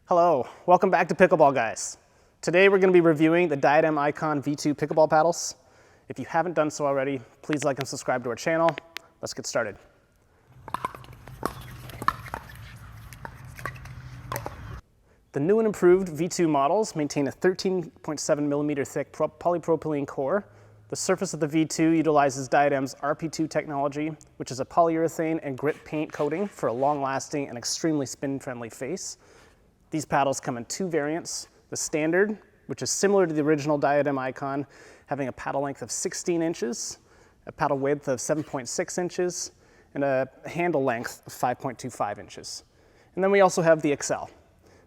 Hello, welcome back to Pickleball Guys. Today we're going to be reviewing the Diadem Icon V2 pickleball paddles. If you haven't done so already, please like and subscribe to our channel. Let's get started. The new and improved V2 models maintain a 13.7mm thick polypropylene core. The surface of the V2 utilizes Diadem's RP2 technology, which is a polyurethane and grit paint coating for a long-lasting and extremely spin-friendly face. These paddles come in two variants: the standard, which is similar to the original Diadem Icon, having a paddle length of 16 inches, a paddle width of 7.6 inches, and a handle length of 5.25 inches. And then we also have the XL,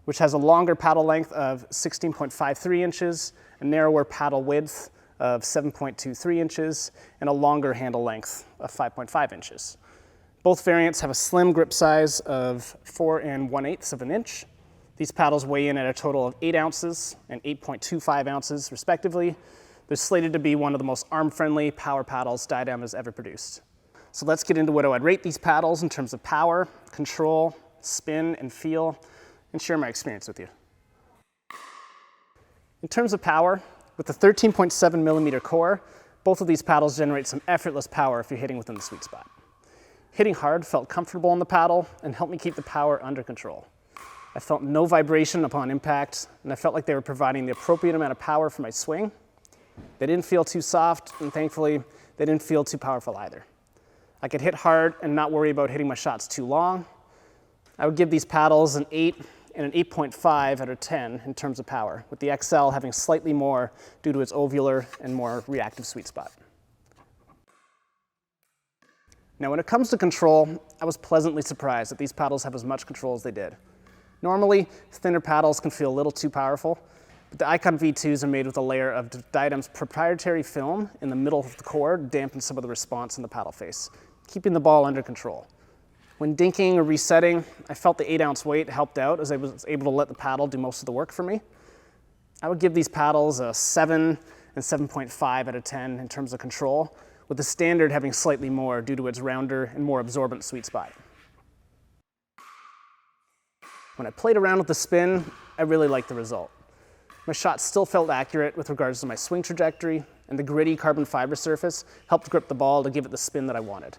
which has a longer paddle length of 16.53 inches, a narrower paddle width of 7.23 inches, and a longer handle length of 5.5 inches. Both variants have a slim grip size of 4 1/8 of an inch. These paddles weigh in at a total of 8 ounces and 8.25 ounces, respectively. They're slated to be one of the most arm-friendly power paddles Diadem has ever produced. So let's get into what I'd rate these paddles in terms of power, control, spin, and feel, and share my experience with you. In terms of power, with the 13.7mm core, both of these paddles generate some effortless power if you're hitting within the sweet spot. Hitting hard felt comfortable on the paddle and helped me keep the power under control. I felt no vibration upon impact, and I felt like they were providing the appropriate amount of power for my swing. They didn't feel too soft, and thankfully, they didn't feel too powerful either. I could hit hard and not worry about hitting my shots too long. I would give these paddles an 8 and an 8.5 out of 10 in terms of power, with the XL having slightly more due to its ovular and more reactive sweet spot. Now, when it comes to control, I was pleasantly surprised that these paddles have as much control as they did. Normally, thinner paddles can feel a little too powerful, but the Icon V2s are made with a layer of Diadem's proprietary film in the middle of the core to dampen some of the response in the paddle face, keeping the ball under control. When dinking or resetting, I felt the 8-ounce weight helped out as I was able to let the paddle do most of the work for me. I would give these paddles a 7 and 7.5 out of 10 in terms of control, with the standard having slightly more due to its rounder and more absorbent sweet spot. When I played around with the spin, I really liked the result. My shot still felt accurate with regards to my swing trajectory, and the gritty carbon fiber surface helped grip the ball to give it the spin that I wanted.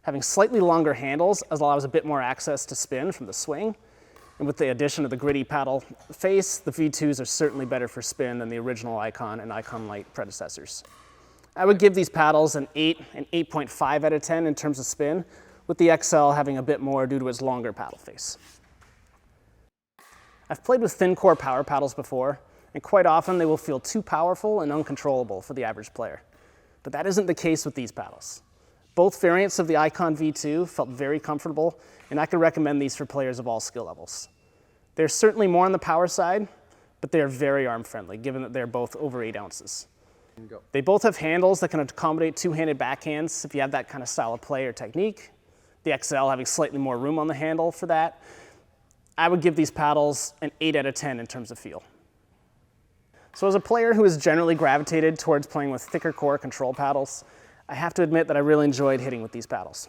Having slightly longer handles allows a bit more access to spin from the swing, and with the addition of the gritty paddle face, the V2s are certainly better for spin than the original Icon and Icon Lite predecessors. I would give these paddles an 8 and 8.5 out of 10 in terms of spin, with the XL having a bit more due to its longer paddle face. I've played with thin core power paddles before, and quite often they will feel too powerful and uncontrollable for the average player. But that isn't the case with these paddles. Both variants of the Icon V2 felt very comfortable, and I can recommend these for players of all skill levels. They're certainly more on the power side, but they are very arm-friendly, given that they're both over 8 ounces. They both have handles that can accommodate two-handed backhands if you have that kind of style of play or technique. The XL having slightly more room on the handle for that. I would give these paddles an 8 out of 10 in terms of feel. So as a player who has generally gravitated towards playing with thicker core control paddles, I have to admit that I really enjoyed hitting with these paddles.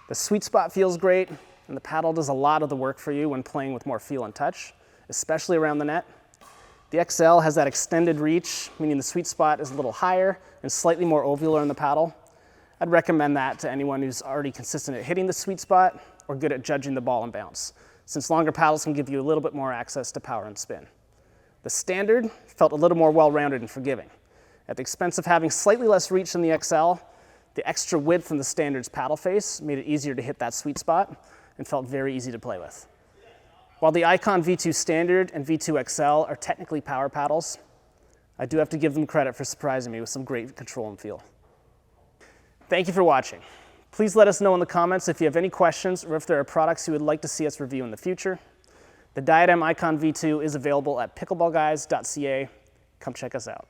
The sweet spot feels great, and the paddle does a lot of the work for you when playing with more feel and touch, especially around the net. The XL has that extended reach, meaning the sweet spot is a little higher and slightly more ovular in the paddle. I'd recommend that to anyone who's already consistent at hitting the sweet spot or good at judging the ball and bounce, since longer paddles can give you a little bit more access to power and spin. The standard felt a little more well-rounded and forgiving. At the expense of having slightly less reach than the XL, the extra width from the standard's paddle face made it easier to hit that sweet spot and felt very easy to play with. While the Icon V2 Standard and V2 XL are technically power paddles, I do have to give them credit for surprising me with some great control and feel. Thank you for watching. Please let us know in the comments if you have any questions or if there are products you would like to see us review in the future. The Diadem Icon V2 is available at PickleballGuys.ca. Come check us out.